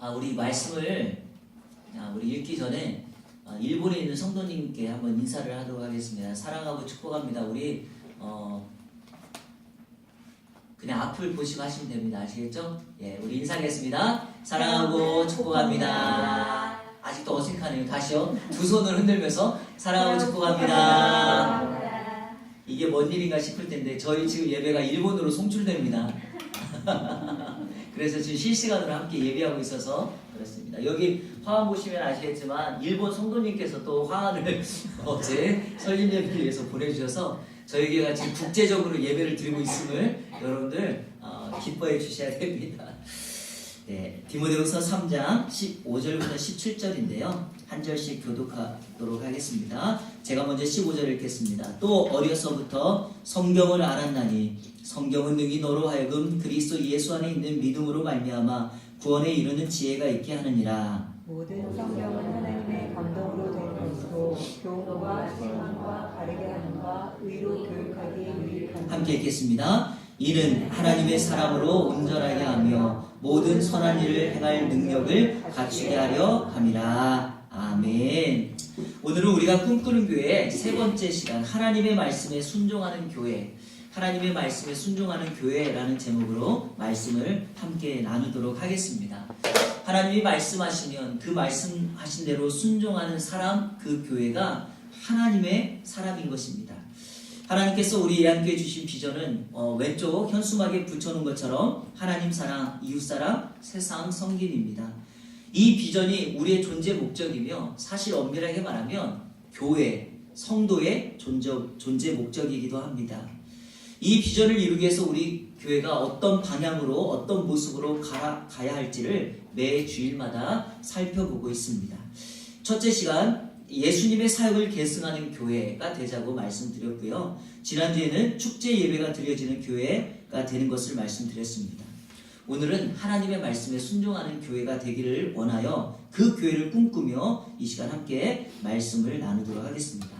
우리 말씀을 우리 읽기 전에 일본에 있는 성도님께 한번 인사를 하도록 하겠습니다. 사랑하고 축복합니다. 우리 그냥 앞을 보시고 하시면 됩니다. 아시겠죠? 예, 우리 인사하겠습니다. 사랑하고 축복합니다. 아직도 어색하네요. 다시요. 두 손을 흔들면서 사랑하고 축복합니다. 이게 뭔 일인가 싶을 텐데 저희 지금 예배가 일본으로 송출됩니다. 그래서 지금 실시간으로 함께 예배하고 있어서 그렇습니다. 여기 화환 보시면 아시겠지만 일본 성도님께서 또 화환을 어제 설립 예배를 위해서 보내주셔서 저희 교회가 지금 국제적으로 예배를 드리고 있음을 여러분들 기뻐해 주셔야 됩니다. 네, 디모데후서 3장 15절부터 17절인데요. 한 절씩 교독하도록 하겠습니다. 제가 먼저 15절 읽겠습니다. 또 어려서부터 성경을 알았나니 성경은 능히 너로 하여금 그리스도 예수 안에 있는 믿음으로 말미암아 구원에 이르는 지혜가 있게 하느니라. 모든 성경은 하나님의 감동으로 된 것이고 교훈과 책망과 바르게 하는과 의로 교육하기에 유익하니. 함께 읽겠습니다. 이는 하나님의 사람으로 온전하게 하며 모든 선한 일을 행할 능력을 갖추게 하려 함이라. 아멘. 오늘은 우리가 꿈꾸는 교회의 세 번째 시간, 하나님의 말씀에 순종하는 교회, 하나님의 말씀에 순종하는 교회라는 제목으로 말씀을 함께 나누도록 하겠습니다. 하나님이 말씀하시면 그 말씀하신 대로 순종하는 사람, 그 교회가 하나님의 사람인 것입니다. 하나님께서 우리 예한교회 주신 비전은 왼쪽 현수막에 붙여놓은 것처럼 하나님 사랑, 이웃 사랑, 세상 섬김입니다. 이 비전이 우리의 존재 목적이며 사실 엄밀하게 말하면 교회, 성도의 존재 목적이기도 합니다. 이 비전을 이루기 위해서 우리 교회가 어떤 방향으로 어떤 모습으로 가야 할지를 매 주일마다 살펴보고 있습니다. 첫째 시간 예수님의 사역을 계승하는 교회가 되자고 말씀드렸고요. 지난주에는 축제 예배가 드려지는 교회가 되는 것을 말씀드렸습니다. 오늘은 하나님의 말씀에 순종하는 교회가 되기를 원하여 그 교회를 꿈꾸며 이 시간 함께 말씀을 나누도록 하겠습니다.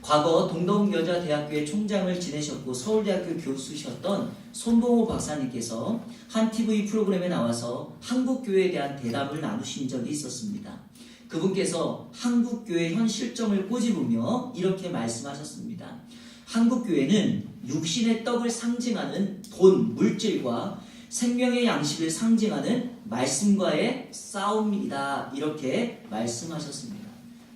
과거 동덕여자대학교의 총장을 지내셨고 서울대학교 교수셨던 손봉호 박사님께서 한 TV 프로그램에 나와서 한국교회에 대한 대담을 나누신 적이 있었습니다. 그분께서 한국교회 현 실정을 꼬집으며 이렇게 말씀하셨습니다. 한국교회는 육신의 떡을 상징하는 돈, 물질과 생명의 양식을 상징하는 말씀과의 싸움이다. 이렇게 말씀하셨습니다.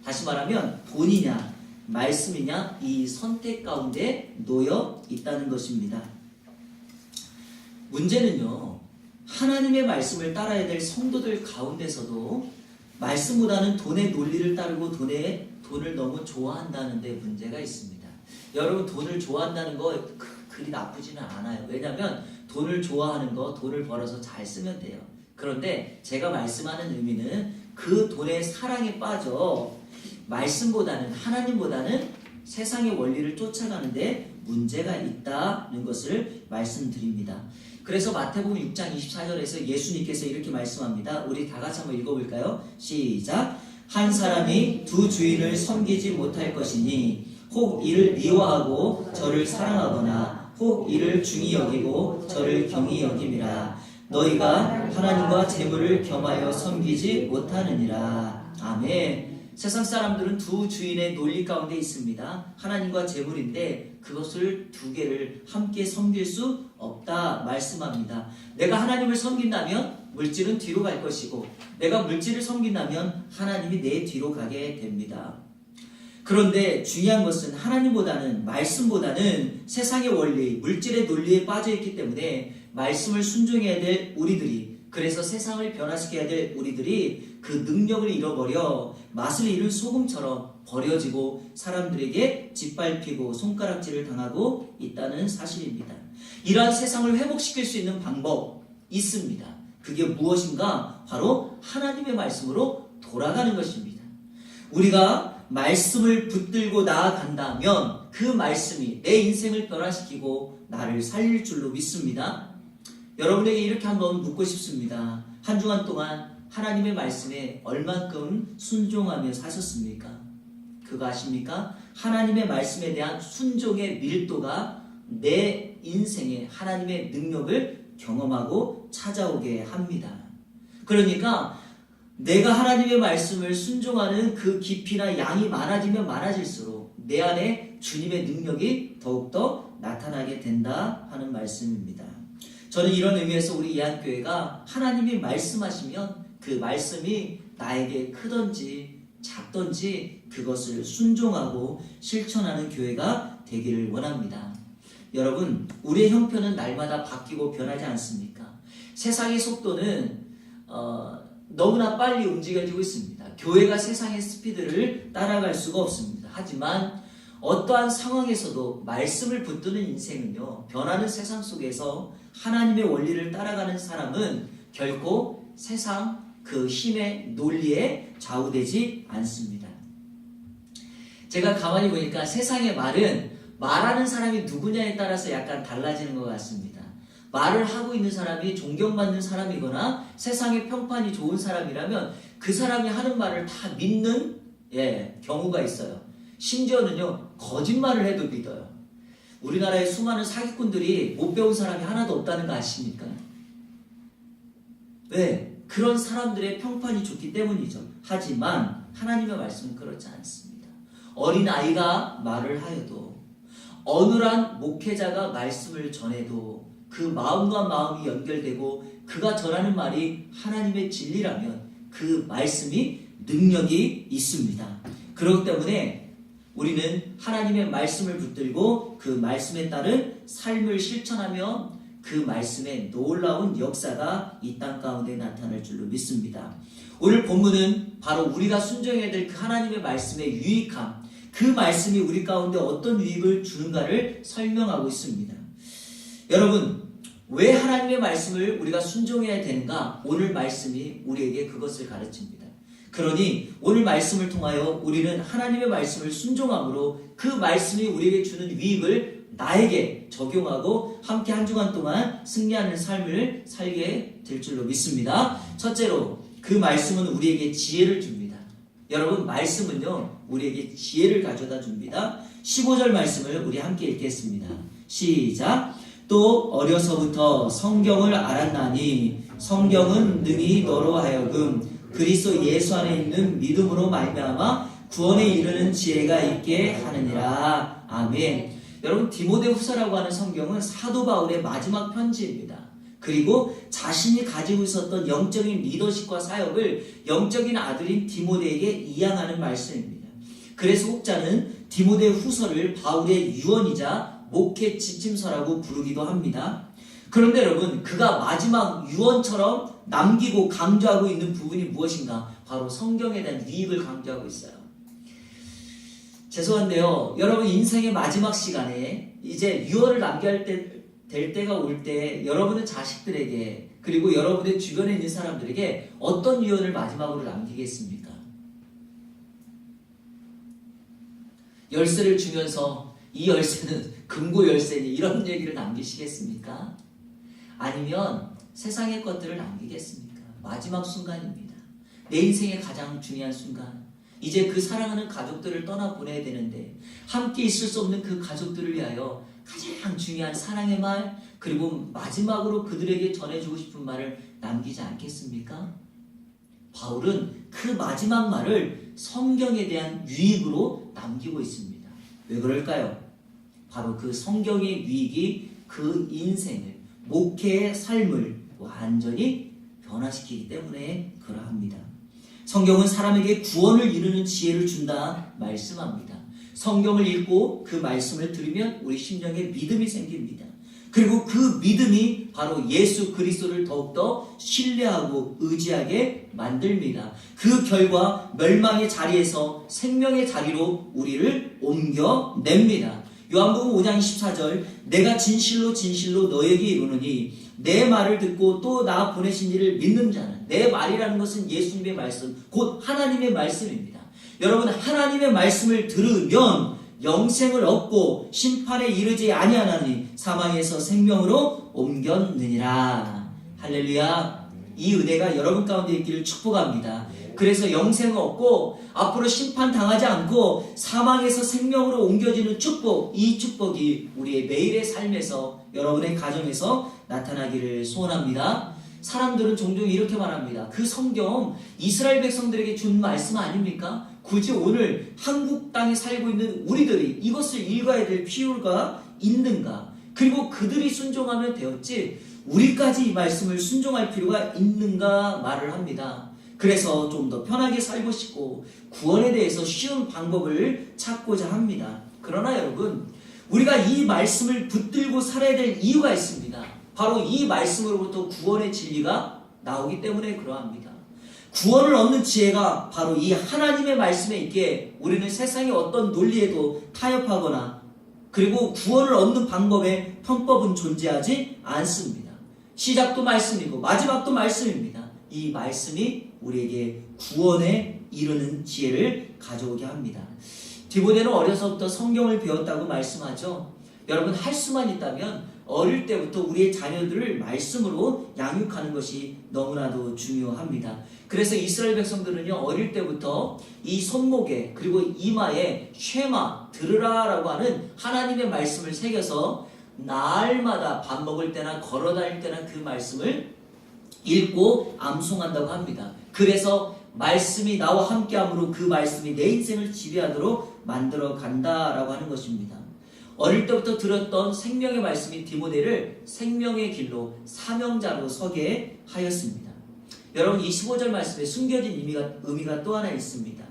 다시 말하면 돈이냐 말씀이냐 이 선택 가운데 놓여 있다는 것입니다. 문제는요, 하나님의 말씀을 따라야 될 성도들 가운데서도 말씀보다는 돈의 논리를 따르고 돈을 너무 좋아한다는 데 문제가 있습니다. 여러분, 돈을 좋아한다는 거 그리 나쁘지는 않아요. 왜냐하면 돈을 좋아하는 거, 돈을 벌어서 잘 쓰면 돼요. 그런데 제가 말씀하는 의미는 그 돈의 사랑에 빠져 말씀보다는, 하나님보다는 세상의 원리를 쫓아가는데 문제가 있다는 것을 말씀드립니다. 그래서 마태복음 6장 24절에서 예수님께서 이렇게 말씀합니다. 우리 다 같이 한번 읽어볼까요? 시작! 한 사람이 두 주인을 섬기지 못할 것이니 혹 이를 미워하고 저를 사랑하거나 혹 이를 중히 여기고 저를 경히 여김이라. 너희가 하나님과 재물을 겸하여 섬기지 못하느니라. 아멘. 세상 사람들은 두 주인의 논리 가운데 있습니다. 하나님과 재물인데 그것을 두 개를 함께 섬길 수 없다 말씀합니다. 내가 하나님을 섬긴다면 물질은 뒤로 갈 것이고 내가 물질을 섬긴다면 하나님이 내 뒤로 가게 됩니다. 그런데 중요한 것은 하나님보다는, 말씀보다는 세상의 원리, 물질의 논리에 빠져있기 때문에 말씀을 순종해야 될 우리들이, 그래서 세상을 변화시켜야 될 우리들이 그 능력을 잃어버려 맛을 잃은 소금처럼 버려지고 사람들에게 짓밟히고 손가락질을 당하고 있다는 사실입니다. 이러한 세상을 회복시킬 수 있는 방법 있습니다. 그게 무엇인가? 바로 하나님의 말씀으로 돌아가는 것입니다. 우리가 말씀을 붙들고 나아간다면 그 말씀이 내 인생을 변화시키고 나를 살릴 줄로 믿습니다. 여러분에게 이렇게 한번 묻고 싶습니다. 한 주간 동안 하나님의 말씀에 얼만큼 순종하며 사셨습니까? 그거 아십니까? 하나님의 말씀에 대한 순종의 밀도가 내 인생에 하나님의 능력을 경험하고 찾아오게 합니다. 그러니까 내가 하나님의 말씀을 순종하는 그 깊이나 양이 많아지면 많아질수록 내 안에 주님의 능력이 더욱더 나타나게 된다 하는 말씀입니다. 저는 이런 의미에서 우리 예한교회가 하나님이 말씀하시면 그 말씀이 나에게 크든지 작든지 그것을 순종하고 실천하는 교회가 되기를 원합니다. 여러분, 우리의 형편은 날마다 바뀌고 변하지 않습니까? 세상의 속도는 너무나 빨리 움직여지고 있습니다. 교회가 세상의 스피드를 따라갈 수가 없습니다. 하지만 어떠한 상황에서도 말씀을 붙드는 인생은요, 변하는 세상 속에서 하나님의 원리를 따라가는 사람은 결코 세상 그 힘의 논리에 좌우되지 않습니다. 제가 가만히 보니까 세상의 말은 말하는 사람이 누구냐에 따라서 약간 달라지는 것 같습니다. 말을 하고 있는 사람이 존경받는 사람이거나 세상의 평판이 좋은 사람이라면 그 사람이 하는 말을 다 믿는 경우가 있어요. 심지어는요, 거짓말을 해도 믿어요. 우리나라에 수많은 사기꾼들이 못 배운 사람이 하나도 없다는 거 아십니까? 왜? 그런 사람들의 평판이 좋기 때문이죠. 하지만 하나님의 말씀은 그렇지 않습니다. 어린아이가 말을 하여도, 어눌한 목회자가 말씀을 전해도 그 마음과 마음이 연결되고 그가 전하는 말이 하나님의 진리라면 그 말씀이 능력이 있습니다. 그렇기 때문에 우리는 하나님의 말씀을 붙들고 그 말씀에 따른 삶을 실천하며 그 말씀의 놀라운 역사가 이 땅 가운데 나타날 줄로 믿습니다. 오늘 본문은 바로 우리가 순종해야 될 그 하나님의 말씀의 유익함, 그 말씀이 우리 가운데 어떤 유익을 주는가를 설명하고 있습니다. 여러분, 왜 하나님의 말씀을 우리가 순종해야 되는가? 오늘 말씀이 우리에게 그것을 가르칩니다. 그러니 오늘 말씀을 통하여 우리는 하나님의 말씀을 순종함으로 그 말씀이 우리에게 주는 유익을 나에게 적용하고 함께 한 주간 동안 승리하는 삶을 살게 될 줄로 믿습니다. 첫째로, 그 말씀은 우리에게 지혜를 줍니다. 여러분, 말씀은요, 우리에게 지혜를 가져다 줍니다. 15절 말씀을 우리 함께 읽겠습니다. 시작. 또 어려서부터 성경을 알았나니 성경은 능히 너로 하여금 그리스도 예수 안에 있는 믿음으로 말미암아 구원에 이르는 지혜가 있게 하느니라. 아멘. 여러분, 디모데후서라고 하는 성경은 사도 바울의 마지막 편지입니다. 그리고 자신이 가지고 있었던 영적인 리더십과 사역을 영적인 아들인 디모데에게 이양하는 말씀입니다. 그래서 혹자는 디모데후서를 바울의 유언이자 목회 지침서라고 부르기도 합니다. 그런데 여러분, 그가 마지막 유언처럼 남기고 강조하고 있는 부분이 무엇인가? 바로 성경에 대한 유익을 강조하고 있어요. 죄송한데요, 여러분, 인생의 마지막 시간에 이제 유언을 남겨야 될 때가 올 때 여러분의 자식들에게 그리고 여러분의 주변에 있는 사람들에게 어떤 유언을 마지막으로 남기겠습니까? 열쇠를 주면서 이 열쇠는 금고 열쇠니 이런 얘기를 남기시겠습니까? 아니면 세상의 것들을 남기겠습니까? 마지막 순간입니다. 내 인생의 가장 중요한 순간, 이제 그 사랑하는 가족들을 떠나보내야 되는데 함께 있을 수 없는 그 가족들을 위하여 가장 중요한 사랑의 말, 그리고 마지막으로 그들에게 전해주고 싶은 말을 남기지 않겠습니까? 바울은 그 마지막 말을 성경에 대한 유익으로 남기고 있습니다. 왜 그럴까요? 바로 그 성경의 유익이 그 인생을, 목회의 삶을 완전히 변화시키기 때문에 그러합니다. 성경은 사람에게 구원을 이루는 지혜를 준다 말씀합니다. 성경을 읽고 그 말씀을 들으면 우리 심령에 믿음이 생깁니다. 그리고 그 믿음이 바로 예수 그리스도를 더욱더 신뢰하고 의지하게 만듭니다. 그 결과 멸망의 자리에서 생명의 자리로 우리를 옮겨냅니다. 요한복음 5장 24절, 내가 진실로 진실로 너에게 이르노니 내 말을 듣고 또 나 보내신 이를 믿는 자는, 내 말이라는 것은 예수님의 말씀, 곧 하나님의 말씀입니다. 여러분, 하나님의 말씀을 들으면 영생을 얻고 심판에 이르지 아니하나니 사망에서 생명으로 옮겼느니라. 할렐루야. 이 은혜가 여러분 가운데 있기를 축복합니다. 그래서 영생을 얻고 앞으로 심판당하지 않고 사망에서 생명으로 옮겨지는 축복, 이 축복이 우리의 매일의 삶에서, 여러분의 가정에서 나타나기를 소원합니다. 사람들은 종종 이렇게 말합니다. 그 성경 이스라엘 백성들에게 준 말씀 아닙니까? 굳이 오늘 한국 땅에 살고 있는 우리들이 이것을 읽어야 될 필요가 있는가? 그리고 그들이 순종하면 되었지 우리까지 이 말씀을 순종할 필요가 있는가 말을 합니다. 그래서 좀 더 편하게 살고 싶고 구원에 대해서 쉬운 방법을 찾고자 합니다. 그러나 여러분, 우리가 이 말씀을 붙들고 살아야 될 이유가 있습니다. 바로 이 말씀으로부터 구원의 진리가 나오기 때문에 그러합니다. 구원을 얻는 지혜가 바로 이 하나님의 말씀에 있기에 우리는 세상의 어떤 논리에도 타협하거나 그리고 구원을 얻는 방법의 편법은 존재하지 않습니다. 시작도 말씀이고 마지막도 말씀입니다. 이 말씀이 우리에게 구원에 이르는 지혜를 가져오게 합니다. 디모데는 어려서부터 성경을 배웠다고 말씀하죠. 여러분, 할 수만 있다면 어릴 때부터 우리의 자녀들을 말씀으로 양육하는 것이 너무나도 중요합니다. 그래서 이스라엘 백성들은요, 어릴 때부터 이 손목에 그리고 이마에 쉐마, 들으라라고 하는 하나님의 말씀을 새겨서 날마다 밥 먹을 때나 걸어 다닐 때나 그 말씀을 읽고 암송한다고 합니다. 그래서 말씀이 나와 함께함으로 그 말씀이 내 인생을 지배하도록 만들어 간다라고 하는 것입니다. 어릴 때부터 들었던 생명의 말씀이 디모데를 생명의 길로 사명자로 서게 하였습니다. 여러분, 25절 말씀에 숨겨진 의미가 또 하나 있습니다.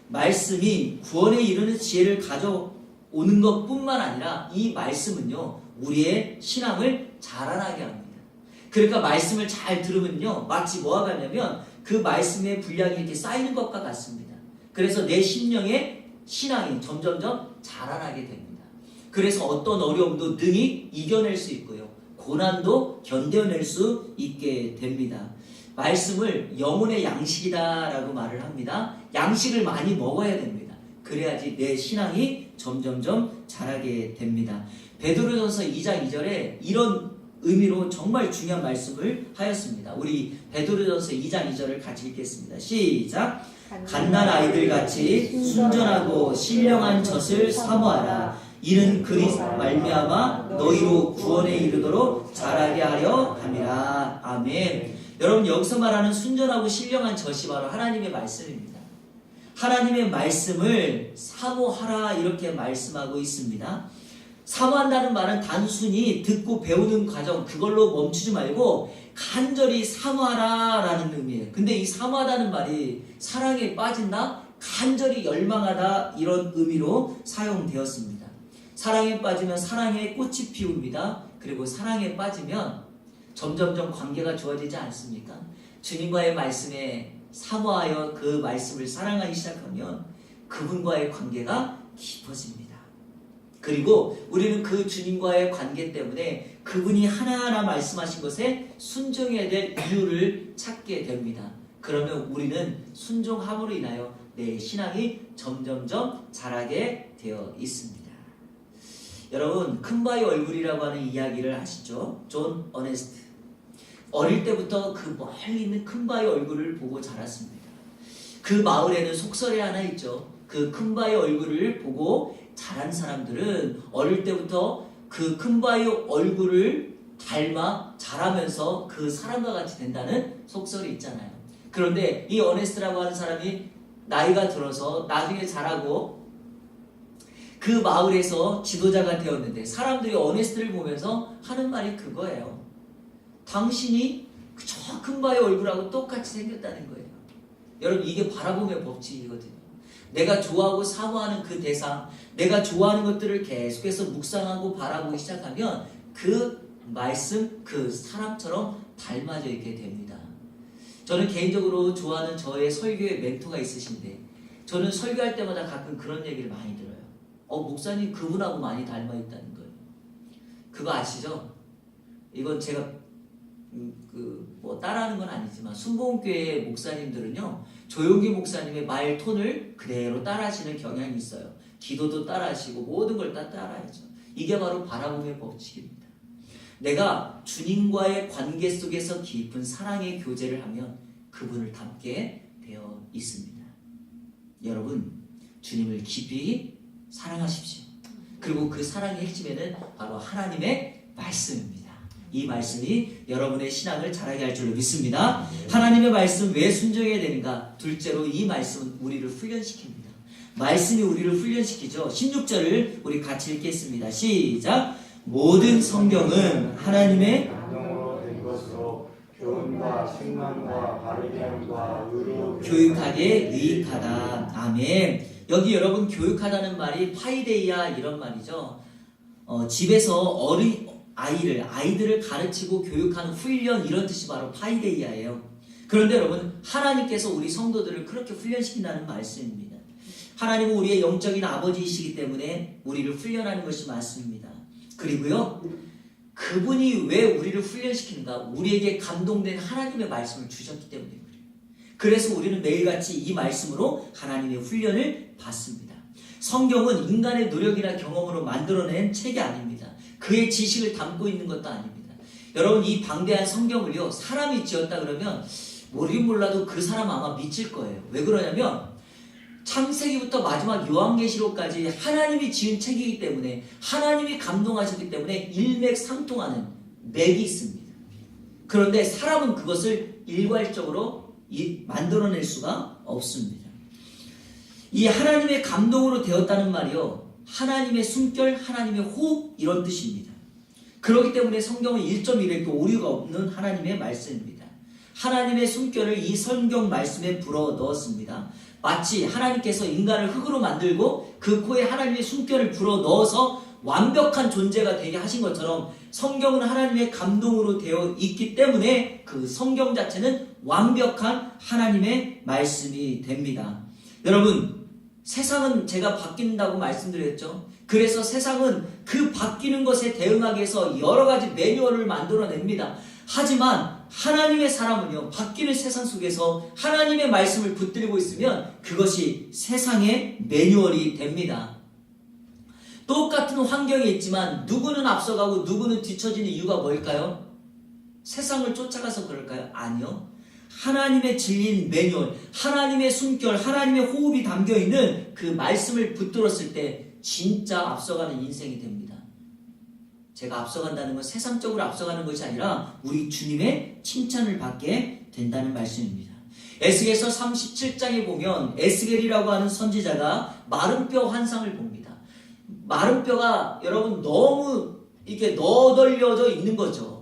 말씀이 구원에 이르는 지혜를 가져오는 것뿐만 아니라 이 말씀은요, 우리의 신앙을 자라나게 합니다. 그러니까 말씀을 잘 들으면요, 마치 뭐가 같냐면 그 말씀의 분량이 이렇게 쌓이는 것과 같습니다. 그래서 내 심령의 신앙이 점점점 자라나게 됩니다. 그래서 어떤 어려움도 능히 이겨낼 수 있고요, 고난도 견뎌낼 수 있게 됩니다. 말씀을 영혼의 양식이다라고 말을 합니다. 양식을 많이 먹어야 됩니다. 그래야지 내 신앙이 점점점 자라게 됩니다. 베드로전서 2장 2절에 이런 의미로 정말 중요한 말씀을 하였습니다. 우리 베드로전서 2장 2절을 같이 읽겠습니다. 시작. 갓난 아이들 같이 순전하고 신령한 젖을 사모하라. 이는 그리스도 말미암아 너희로 구원에 이르도록 자라게 하려 함이라. 아멘. 여러분, 여기서 말하는 순전하고 신령한 젖이 바로 하나님의 말씀입니다. 하나님의 말씀을 사모하라 이렇게 말씀하고 있습니다. 사모한다는 말은 단순히 듣고 배우는 과정, 그걸로 멈추지 말고 간절히 사모하라 라는 의미예요. 근데 이 사모하다는 말이 사랑에 빠진다, 간절히 열망하다 이런 의미로 사용되었습니다. 사랑에 빠지면 사랑의 꽃이 피웁니다. 그리고 사랑에 빠지면 점점점 관계가 좋아지지 않습니까? 주님과의 말씀에 사모하여 그 말씀을 사랑하기 시작하면 그분과의 관계가 깊어집니다. 그리고 우리는 그 주님과의 관계 때문에 그분이 하나하나 말씀하신 것에 순종해야 될 이유를 찾게 됩니다. 그러면 우리는 순종함으로 인하여 내 신앙이 점점점 자라게 되어 있습니다. 여러분, 큰바의 얼굴이라고 하는 이야기를 아시죠? 존 어네스트. 어릴 때부터 그 멀리 있는 큰바의 얼굴을 보고 자랐습니다. 그 마을에는 속설이 하나 있죠. 그 큰바의 얼굴을 보고 자란 사람들은 어릴 때부터 그 큰바의 얼굴을 닮아 자라면서 그 사람과 같이 된다는 속설이 있잖아요. 그런데 이 어네스트라고 하는 사람이 나이가 들어서 나중에 자라고 그 마을에서 지도자가 되었는데 사람들이 어네스트를 보면서 하는 말이 그거예요. 당신이 저 큰바의 얼굴하고 똑같이 생겼다는 거예요. 여러분, 이게 바라봄의 법칙이거든요. 내가 좋아하고 사모하는 그 대상, 내가 좋아하는 것들을 계속해서 묵상하고 바라보기 시작하면 그 말씀, 그 사람처럼 닮아져 있게 됩니다. 저는 개인적으로 좋아하는 저의 설교의 멘토가 있으신데 저는 설교할 때마다 가끔 그런 얘기를 많이 들어요. 목사님 그분하고 많이 닮아 있다는 거예요. 그거 아시죠? 이건 제가 따라하는 건 아니지만 순복음교회 목사님들은요, 조용기 목사님의 말 톤을 그대로 따라하시는 경향이 있어요. 기도도 따라하시고 모든 걸 다 따라하죠. 이게 바로 바라봄의 법칙입니다. 내가 주님과의 관계 속에서 깊은 사랑의 교제를 하면 그분을 닮게 되어 있습니다. 여러분, 주님을 깊이 사랑하십시오. 그리고 그 사랑의 핵심에는 바로 하나님의 말씀입니다. 이 말씀이 여러분의 신앙을 자라게 할 줄로 믿습니다. 하나님의 말씀 왜 순종해야 되는가? 둘째로 이 말씀은 우리를 훈련시킵니다. 말씀이 우리를 훈련시키죠. 16절을 우리 같이 읽겠습니다. 시작. 모든 성경은 하나님의 감동으로 된 것으로 교훈과 책망과 바르게 함과 의로 교육하게 유익하다. 아멘. 여기 여러분 교육하다는 말이 파이데이아 이런 말이죠. 집에서 아이들을 가르치고 교육하는 훈련 이런 뜻이 바로 파이데이아예요. 그런데 여러분 하나님께서 우리 성도들을 그렇게 훈련시킨다는 말씀입니다. 하나님은 우리의 영적인 아버지이시기 때문에 우리를 훈련하는 것이 맞습니다. 그리고요 그분이 왜 우리를 훈련시키는가? 우리에게 감동된 하나님의 말씀을 주셨기 때문에 그래요. 그래서 우리는 매일같이 이 말씀으로 하나님의 훈련을 받습니다. 성경은 인간의 노력이나 경험으로 만들어낸 책이 아닙니다. 그의 지식을 담고 있는 것도 아닙니다. 여러분 이 방대한 성경을요 사람이 지었다 그러면 모르긴 몰라도 그 사람 아마 미칠 거예요. 왜 그러냐면 창세기부터 마지막 요한계시록까지 하나님이 지은 책이기 때문에 하나님이 감동하셨기 때문에 일맥상통하는 맥이 있습니다. 그런데 사람은 그것을 일괄적으로 만들어낼 수가 없습니다. 이 하나님의 감동으로 되었다는 말이요 하나님의 숨결, 하나님의 호흡 이런 뜻입니다. 그렇기 때문에 성경은 1.1에 오류가 없는 하나님의 말씀입니다. 하나님의 숨결을 이 성경 말씀에 불어 넣었습니다. 마치 하나님께서 인간을 흙으로 만들고 그 코에 하나님의 숨결을 불어 넣어서 완벽한 존재가 되게 하신 것처럼 성경은 하나님의 감동으로 되어 있기 때문에 그 성경 자체는 완벽한 하나님의 말씀이 됩니다. 여러분 세상은 제가 바뀐다고 말씀드렸죠. 그래서 세상은 그 바뀌는 것에 대응하기 위해서 여러 가지 매뉴얼을 만들어냅니다. 하지만 하나님의 사람은요 바뀌는 세상 속에서 하나님의 말씀을 붙들고 있으면 그것이 세상의 매뉴얼이 됩니다. 똑같은 환경에 있지만 누구는 앞서가고 누구는 뒤처지는 이유가 뭘까요? 세상을 쫓아가서 그럴까요? 아니요. 하나님의 진리인 매뉴얼, 하나님의 숨결, 하나님의 호흡이 담겨있는 그 말씀을 붙들었을 때 진짜 앞서가는 인생이 됩니다. 제가 앞서간다는 건 세상적으로 앞서가는 것이 아니라 우리 주님의 칭찬을 받게 된다는 말씀입니다. 에스겔서 37장에 보면 에스겔이라고 하는 선지자가 마른 뼈 환상을 봅니다. 마른 뼈가 여러분 너무 이렇게 너덜려져 있는 거죠.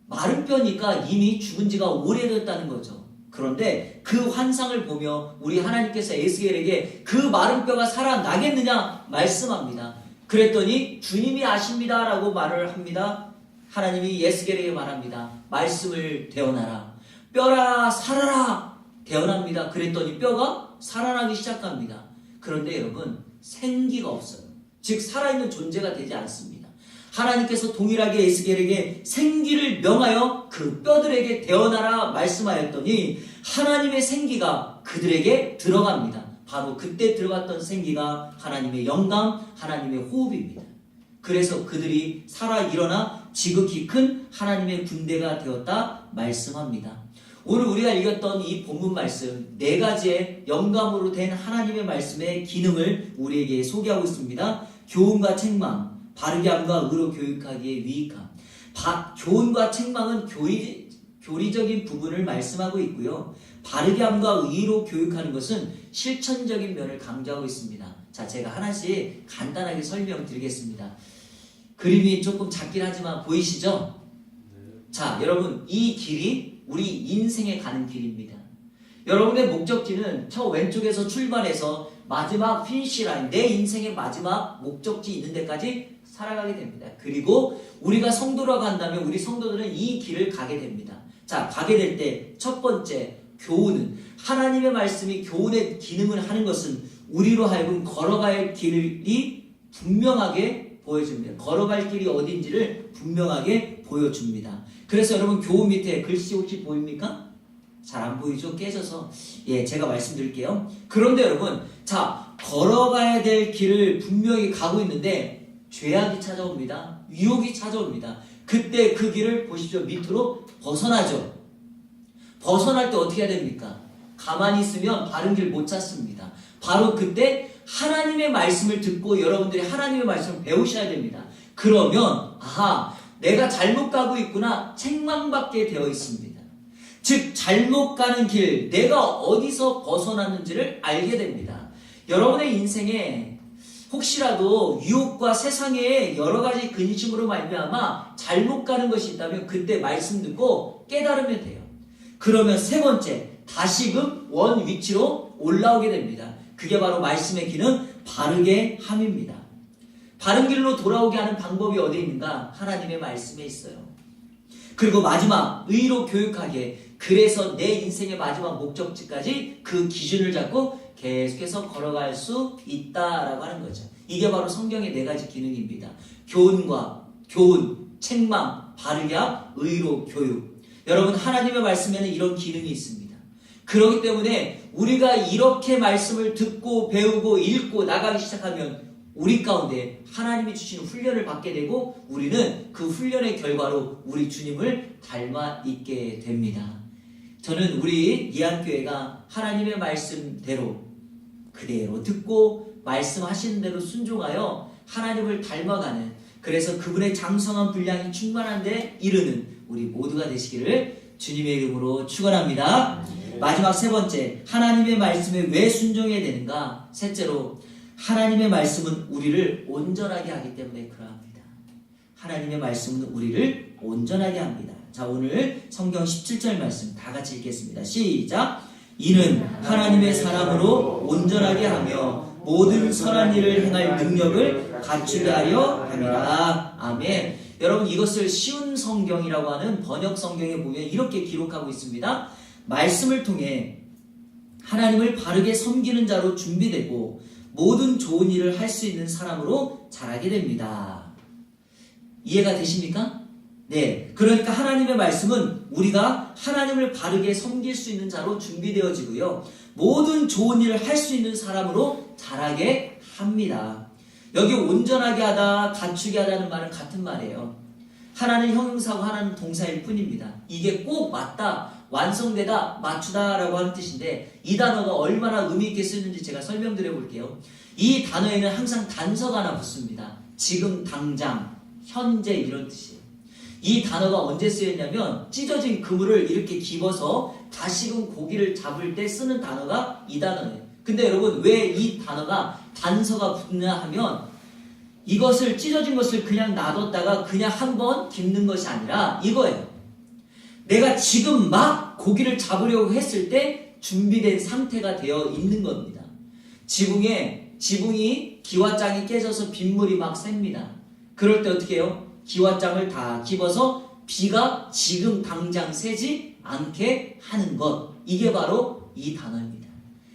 마른 뼈니까 이미 죽은 지가 오래됐다는 거죠. 그런데 그 환상을 보며 우리 하나님께서 에스겔에게 그 마른 뼈가 살아나겠느냐 말씀합니다. 그랬더니 주님이 아십니다 라고 말을 합니다. 하나님이 에스겔에게 말합니다. 말씀을 대언하라. 뼈라 살아라. 대언합니다. 그랬더니 뼈가 살아나기 시작합니다. 그런데 여러분 생기가 없어요. 즉 살아있는 존재가 되지 않습니다. 하나님께서 동일하게 에스겔에게 생기를 명하여 그 뼈들에게 대언하라 말씀하였더니 하나님의 생기가 그들에게 들어갑니다. 바로 그때 들어갔던 생기가 하나님의 영감, 하나님의 호흡입니다. 그래서 그들이 살아 일어나 지극히 큰 하나님의 군대가 되었다 말씀합니다. 오늘 우리가 읽었던 이 본문 말씀 4가지의 영감으로 된 하나님의 말씀의 기능을 우리에게 소개하고 있습니다. 교훈과 책망, 바르게 함과 의로 교육하기에 유익함. 교훈과 책망은 교리적인 부분을 말씀하고 있고요. 바르게 함과 의로 교육하는 것은 실천적인 면을 강조하고 있습니다. 자, 제가 하나씩 간단하게 설명드리겠습니다. 그림이 조금 작긴 하지만 보이시죠? 자, 여러분 이 길이 우리 인생에 가는 길입니다. 여러분의 목적지는 저 왼쪽에서 출발해서 마지막 피니시 라인, 내 인생의 마지막 목적지 있는 데까지 살아가게 됩니다. 그리고 우리가 성도라고 한다면 우리 성도들은 이 길을 가게 됩니다. 자, 가게 될 때 첫 번째 교훈은 하나님의 말씀이 교훈의 기능을 하는 것은 우리로 하여금 걸어갈 길이 분명하게 보여줍니다. 걸어갈 길이 어딘지를 분명하게 보여줍니다. 그래서 여러분 교훈 밑에 글씨 혹시 보입니까? 잘 안 보이죠? 깨져서. 제가 말씀드릴게요. 그런데 여러분, 자, 걸어가야 될 길을 분명히 가고 있는데 죄악이 찾아옵니다. 유혹이 찾아옵니다. 그때 그 길을 보십시오. 밑으로 벗어나죠. 벗어날 때 어떻게 해야 됩니까? 가만히 있으면 바른 길 못 찾습니다. 바로 그때 하나님의 말씀을 듣고 여러분들이 하나님의 말씀을 배우셔야 됩니다. 그러면 내가 잘못 가고 있구나 책망받게 되어 있습니다. 즉 잘못 가는 길, 내가 어디서 벗어났는지를 알게 됩니다. 여러분의 인생에 혹시라도 유혹과 세상의 여러 가지 근심으로 말미암아 잘못 가는 것이 있다면 그때 말씀 듣고 깨달으면 돼요. 그러면 세 번째, 다시금 원 위치로 올라오게 됩니다. 그게 바로 말씀의 기능, 바르게 함입니다. 바른 길로 돌아오게 하는 방법이 어디 있는가? 하나님의 말씀에 있어요. 그리고 마지막, 의로 교육하게. 그래서 내 인생의 마지막 목적지까지 그 기준을 잡고 계속해서 걸어갈 수 있다라고 하는 거죠. 이게 바로 성경의 네 가지 기능입니다. 교훈, 책망, 바르게 함, 의로 교육. 여러분, 하나님의 말씀에는 이런 기능이 있습니다. 그렇기 때문에 우리가 이렇게 말씀을 듣고 배우고 읽고 나가기 시작하면 우리 가운데 하나님이 주신 훈련을 받게 되고 우리는 그 훈련의 결과로 우리 주님을 닮아 있게 됩니다. 저는 우리 이한교회가 하나님의 말씀대로 그대로 듣고 말씀하시는 대로 순종하여 하나님을 닮아가는, 그래서 그분의 장성한 분량이 충만한 데 이르는 우리 모두가 되시기를 주님의 이름으로 축원합니다. 마지막 세 번째, 하나님의 말씀에 왜 순종해야 되는가? 셋째로, 하나님의 말씀은 우리를 온전하게 하기 때문에 그러합니다. 하나님의 말씀은 우리를 온전하게 합니다. 자, 오늘 성경 17절 말씀 다 같이 읽겠습니다. 시작! 이는 하나님의 사람으로 온전하게 하며 모든 선한 일을 행할 능력을 갖추게 하려 함이라. 아멘. 여러분, 이것을 쉬운 성경이라고 하는 번역 성경에 보면 이렇게 기록하고 있습니다. 말씀을 통해 하나님을 바르게 섬기는 자로 준비되고 모든 좋은 일을 할 수 있는 사람으로 자라게 됩니다. 이해가 되십니까? 네. 그러니까 하나님의 말씀은 우리가 하나님을 바르게 섬길 수 있는 자로 준비되어지고요. 모든 좋은 일을 할 수 있는 사람으로 자라게 합니다. 여기 온전하게 하다, 갖추게 하다는 말은 같은 말이에요. 하나는 형용사고 하나는 동사일 뿐입니다. 이게 꼭 맞다, 완성되다, 맞추다 라고 하는 뜻인데 이 단어가 얼마나 의미 있게 쓰는지 제가 설명드려 볼게요. 이 단어에는 항상 단서가 하나 붙습니다. 지금, 당장, 현재 이런 뜻이에요. 이 단어가 언제 쓰였냐면 찢어진 그물을 이렇게 집어서 다시금 고기를 잡을 때 쓰는 단어가 이 단어예요. 근데 여러분, 왜 이 단어가 단서가 붙냐 하면 이것을 찢어진 것을 그냥 놔뒀다가 그냥 한번 집는 것이 아니라 이거예요. 내가 지금 막 고기를 잡으려고 했을 때 준비된 상태가 되어 있는 겁니다. 지붕이 기와장이 깨져서 빗물이 막 셉니다. 그럴 때 어떻게 해요? 기와장을 다 집어서 비가 지금 당장 새지 않게 하는 것. 이게 바로 이 단어입니다.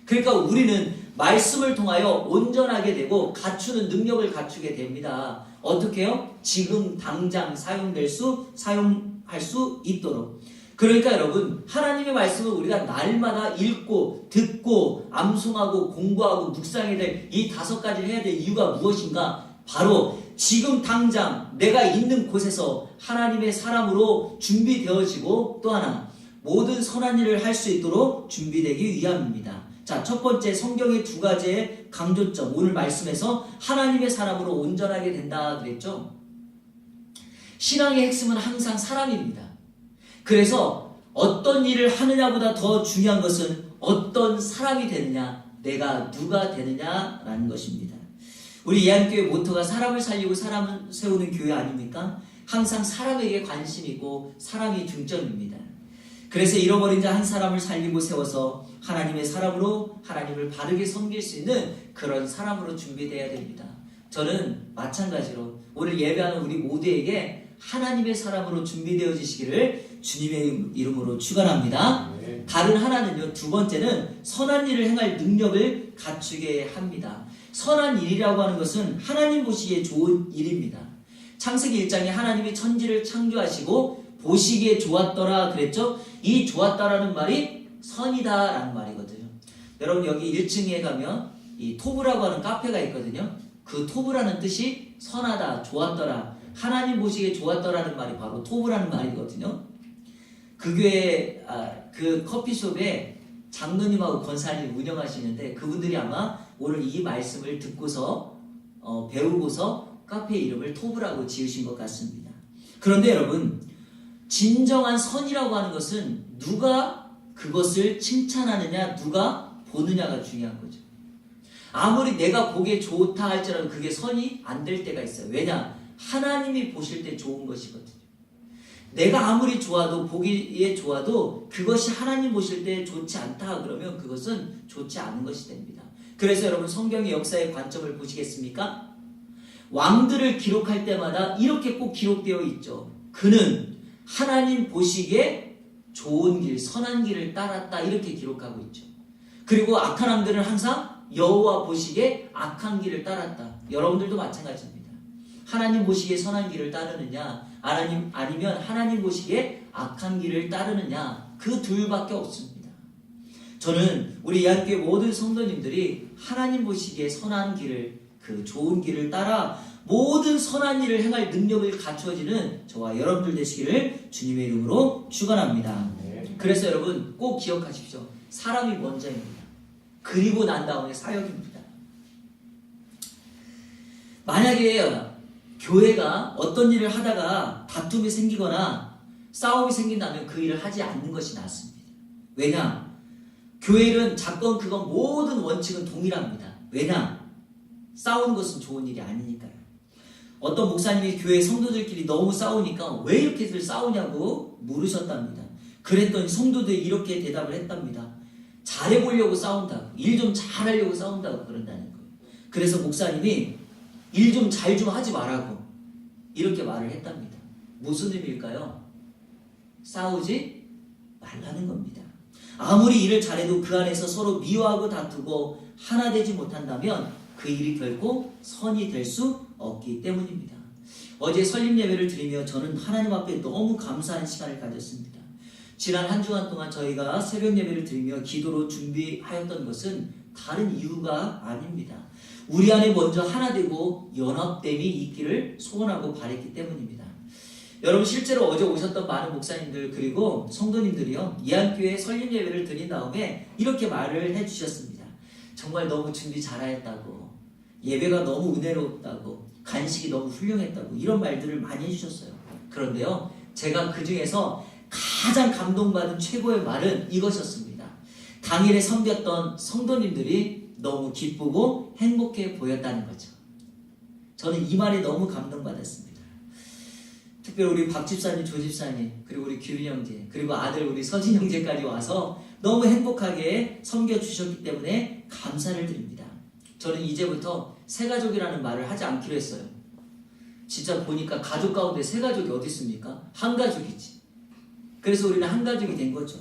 그러니까 우리는 말씀을 통하여 온전하게 되고 갖추는 능력을 갖추게 됩니다. 어떻게 해요? 지금 당장 사용할 수 있도록. 그러니까 여러분, 하나님의 말씀을 우리가 날마다 읽고 듣고 암송하고 공부하고 묵상해야 될 이 5가지를 해야 될 이유가 무엇인가? 바로 지금 당장 내가 있는 곳에서 하나님의 사람으로 준비되어지고 또 하나 모든 선한 일을 할 수 있도록 준비되기 위함입니다. 자, 첫 번째, 성경의 2가지의 강조점. 오늘 말씀에서 하나님의 사람으로 온전하게 된다 그랬죠. 신앙의 핵심은 항상 사람입니다. 그래서 어떤 일을 하느냐보다 더 중요한 것은 어떤 사람이 되느냐, 내가 누가 되느냐라는 것입니다. 우리 예한교회 모토가 사람을 살리고 사람을 세우는 교회 아닙니까? 항상 사람에게 관심이고 사람이 중점입니다. 그래서 잃어버린 자 한 사람을 살리고 세워서 하나님의 사람으로 하나님을 바르게 섬길 수 있는 그런 사람으로 준비되어야 됩니다. 저는 마찬가지로 오늘 예배하는 우리 모두에게 하나님의 사람으로 준비되어지시기를 주님의 이름으로 축원합니다. 다른 하나는요, 2번째는 선한 일을 행할 능력을 갖추게 합니다. 선한 일이라고 하는 것은 하나님 보시기에 좋은 일입니다. 창세기 1장에 하나님이 천지를 창조하시고 보시기에 좋았더라 그랬죠? 이 좋았다라는 말이 선이다라는 말이거든요. 여러분, 여기 1층에 가면 이 토브라고 하는 카페가 있거든요. 그 토브라는 뜻이 선하다, 좋았더라, 하나님 보시기에 좋았더라는 말이 바로 토브라는 말이거든요. 그 교회 그 커피숍에 장로님하고 권사님 운영하시는데 그분들이 아마 오늘 이 말씀을 듣고서 배우고서 카페 이름을 토브라고 지으신 것 같습니다. 그런데 여러분, 진정한 선이라고 하는 것은 누가 그것을 칭찬하느냐, 누가 보느냐가 중요한 거죠. 아무리 내가 보기에 좋다 할지라도 그게 선이 안 될 때가 있어요. 왜냐? 하나님이 보실 때 좋은 것이거든요. 내가 아무리 좋아도, 보기에 좋아도 그것이 하나님 보실 때 좋지 않다 그러면 그것은 좋지 않은 것이 됩니다. 그래서 여러분, 성경의 역사의 관점을 보시겠습니까? 왕들을 기록할 때마다 이렇게 꼭 기록되어 있죠. 그는 하나님 보시기에 좋은 길, 선한 길을 따랐다, 이렇게 기록하고 있죠. 그리고 악한 왕들은 항상 여호와 보시기에 악한 길을 따랐다. 여러분들도 마찬가지입니다. 하나님 보시기에 선한 길을 따르느냐, 아니면 하나님 보시기에 악한 길을 따르느냐, 그 둘밖에 없습니다. 저는 우리 이한교회 모든 성도님들이 하나님 보시기에 선한 길을, 그 좋은 길을 따라 모든 선한 일을 행할 능력을 갖추어지는 저와 여러분들 되시기를 주님의 이름으로 축원합니다. 그래서 여러분 꼭 기억하십시오. 사람이 먼저입니다. 그리고 난 다음에 사역입니다. 만약에 교회가 어떤 일을 하다가 다툼이 생기거나 싸움이 생긴다면 그 일을 하지 않는 것이 낫습니다. 왜냐? 교회는 작건 그건 모든 원칙은 동일합니다. 왜냐? 싸우는 것은 좋은 일이 아니니까요. 어떤 목사님이 교회 성도들끼리 너무 싸우니까 왜 이렇게들 싸우냐고 물으셨답니다. 그랬더니 성도들이 이렇게 대답을 했답니다. 잘해보려고 싸운다고, 일 좀 잘하려고 싸운다고 그런다는 거예요. 그래서 목사님이 일 좀 잘 좀 하지 말라고 이렇게 말을 했답니다. 무슨 의미일까요? 싸우지 말라는 겁니다. 아무리 일을 잘해도 그 안에서 서로 미워하고 다투고 하나 되지 못한다면 그 일이 결코 선이 될 수 없기 때문입니다. 어제 설립 예배를 드리며 저는 하나님 앞에 너무 감사한 시간을 가졌습니다. 지난 한 주간 동안 저희가 새벽 예배를 드리며 기도로 준비하였던 것은 다른 이유가 아닙니다. 우리 안에 먼저 하나 되고 연합됨이 있기를 소원하고 바랬기 때문입니다. 여러분, 실제로 어제 오셨던 많은 목사님들 그리고 성도님들이요, 이한교회 설립 예배를 드린 다음에 이렇게 말을 해주셨습니다. 정말 너무 준비 잘하였다고, 예배가 너무 은혜롭다고, 간식이 너무 훌륭했다고, 이런 말들을 많이 해주셨어요. 그런데요, 제가 그 중에서 가장 감동받은 최고의 말은 이것이었습니다. 당일에 섬겼던 성도님들이 너무 기쁘고 행복해 보였다는 거죠. 저는 이 말에 너무 감동받았습니다. 특별히 우리 박 집사님, 조 집사님, 그리고 우리 규빈 형제, 그리고 아들 우리 서진 형제까지 와서 너무 행복하게 섬겨주셨기 때문에 감사를 드립니다. 저는 이제부터 새가족이라는 말을 하지 않기로 했어요. 진짜 보니까 가족 가운데 새가족이 어디 있습니까? 한 가족이지. 그래서 우리는 한 가족이 된 거죠.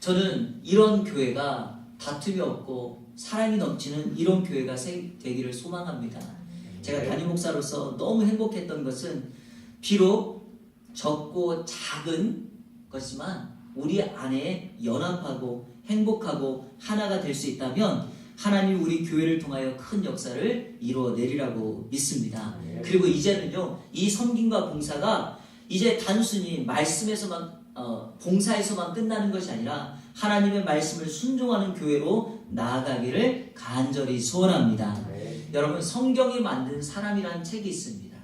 저는 이런 교회가 다툼이 없고 사랑이 넘치는 이런 교회가 되기를 소망합니다. 제가 담임 목사로서 너무 행복했던 것은 비록 적고 작은 것이지만 우리 안에 연합하고 행복하고 하나가 될 수 있다면 하나님 우리 교회를 통하여 큰 역사를 이루어내리라고 믿습니다. 그리고 이제는요, 이 섬김과 봉사가 이제 단순히 말씀에서만 봉사에서만 끝나는 것이 아니라 하나님의 말씀을 순종하는 교회로 나아가기를 간절히 소원합니다. 여러분, 성경이 만든 사람이라는 책이 있습니다.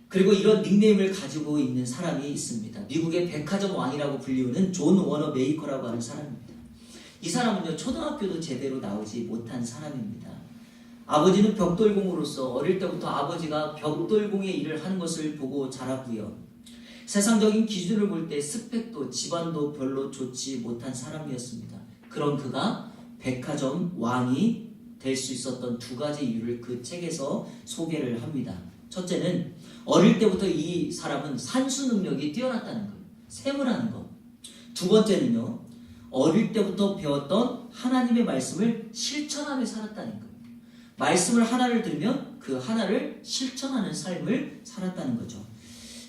그리고 이런 닉네임을 가지고 있는 사람이 있습니다. 미국의 백화점 왕이라고 불리우는 존 워너 메이커라고 하는 사람입니다. 이 사람은요, 초등학교도 제대로 나오지 못한 사람입니다. 아버지는 벽돌공으로서 어릴 때부터 아버지가 벽돌공의 일을 하는 것을 보고 자랐고요. 세상적인 기준을 볼 때 스펙도 집안도 별로 좋지 못한 사람이었습니다. 그런 그가 백화점 왕이 될 수 있었던 두 가지 이유를 그 책에서 소개를 합니다. 첫째는 어릴 때부터 이 사람은 산수 능력이 뛰어났다는 거예요. 셈을 하는 것. 두 번째는요, 어릴 때부터 배웠던 하나님의 말씀을 실천하며 살았다는 거예요. 말씀을 하나를 들으면 그 하나를 실천하는 삶을 살았다는 거죠.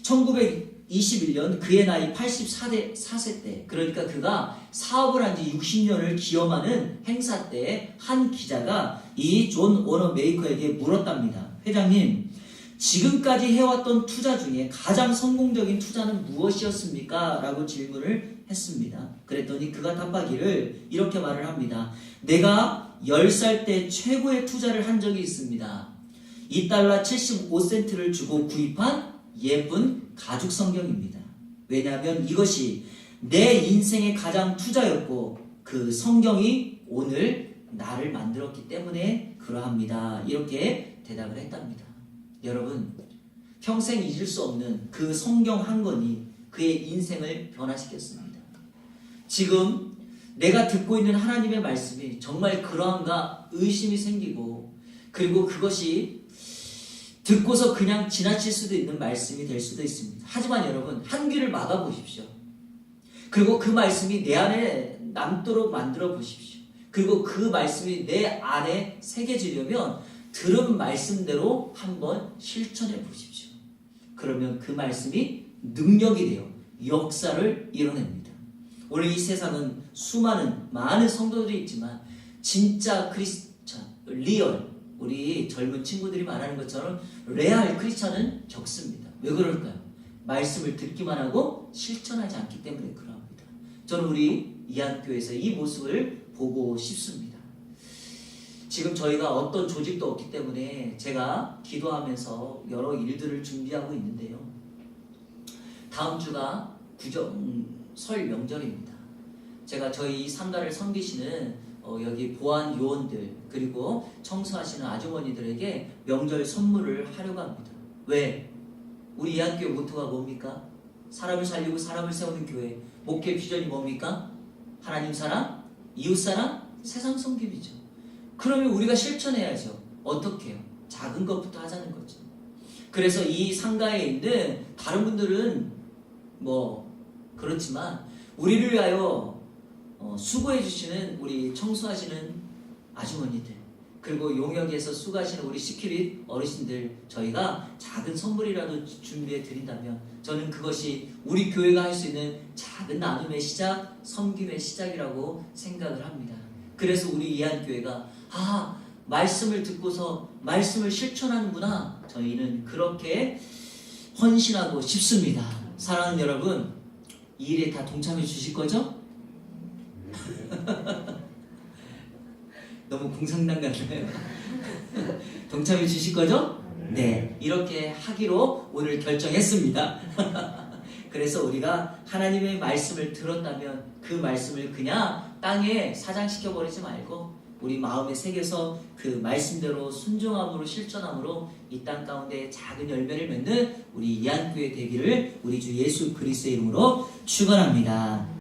1921년 그의 나이 84세 때, 그러니까 그가 사업을 한 지 60년을 기념하는 행사 때 한 기자가 이 존 워너 메이커에게 물었답니다. 회장님, 지금까지 해왔던 투자 중에 가장 성공적인 투자는 무엇이었습니까? 라고 질문을 했습니다. 그랬더니 그가 답하기를 이렇게 말을 합니다. 내가 10살 때 최고의 투자를 한 적이 있습니다. $2.75를 주고 구입한 예쁜 가죽 성경입니다. 왜냐하면 이것이 내 인생의 가장 투자였고 그 성경이 오늘 나를 만들었기 때문에 그러합니다. 이렇게 대답을 했답니다. 여러분, 평생 잊을 수 없는 그 성경 한 권이 그의 인생을 변화시켰습니다. 지금 내가 듣고 있는 하나님의 말씀이 정말 그러한가 의심이 생기고, 그리고 그것이 듣고서 그냥 지나칠 수도 있는 말씀이 될 수도 있습니다. 하지만 여러분, 한 귀를 막아 보십시오. 그리고 그 말씀이 내 안에 남도록 만들어 보십시오. 그리고 그 말씀이 내 안에 새겨지려면 들은 말씀대로 한번 실천해 보십시오. 그러면 그 말씀이 능력이 되어 역사를 이뤄냅니다. 오늘 이 세상은 많은 성도들이 있지만 진짜 크리스찬, 리얼, 우리 젊은 친구들이 말하는 것처럼 레알 크리스찬은 적습니다. 왜 그럴까요? 말씀을 듣기만 하고 실천하지 않기 때문에 그러합니다. 저는 우리 이한교회에서 이 모습을 보고 싶습니다. 지금 저희가 어떤 조직도 없기 때문에 제가 기도하면서 여러 일들을 준비하고 있는데요. 다음 주가 설 명절입니다. 제가 저희 이 상가를 섬기시는 여기 보안 요원들 그리고 청소하시는 아주머니들에게 명절 선물을 하려고 합니다. 왜? 우리 이한교회 모토가 뭡니까? 사람을 살리고 사람을 세우는 교회. 목회 비전이 뭡니까? 하나님 사랑, 이웃 사랑, 세상 섬김이죠. 그러면 우리가 실천해야죠. 어떻게 해요? 작은 것부터 하자는 거죠. 그래서 이 상가에 있는 다른 분들은 그렇지만 우리를 위하여 수고해 주시는 우리 청소하시는 아주머니들, 그리고 용역에서 수고하시는 우리 시큐릿 어르신들, 저희가 작은 선물이라도 준비해 드린다면 저는 그것이 우리 교회가 할 수 있는 작은 나눔의 시작, 섬김의 시작이라고 생각을 합니다. 그래서 우리 이한교회가 말씀을 듣고서 말씀을 실천하는구나, 저희는 그렇게 헌신하고 싶습니다. 사랑하는 여러분, 이 일에 다 동참해 주실 거죠? 너무 공상당 같나요? 동참해 주실 거죠? 네, 이렇게 하기로 오늘 결정했습니다. 그래서 우리가 하나님의 말씀을 들었다면 그 말씀을 그냥 땅에 사장시켜 버리지 말고 우리 마음에 새겨서 그 말씀대로 순종함으로 실천함으로 이 땅 가운데 작은 열매를 맺는 우리 이한교회 되기를 우리 주 예수 그리스도의 이름으로 축원합니다.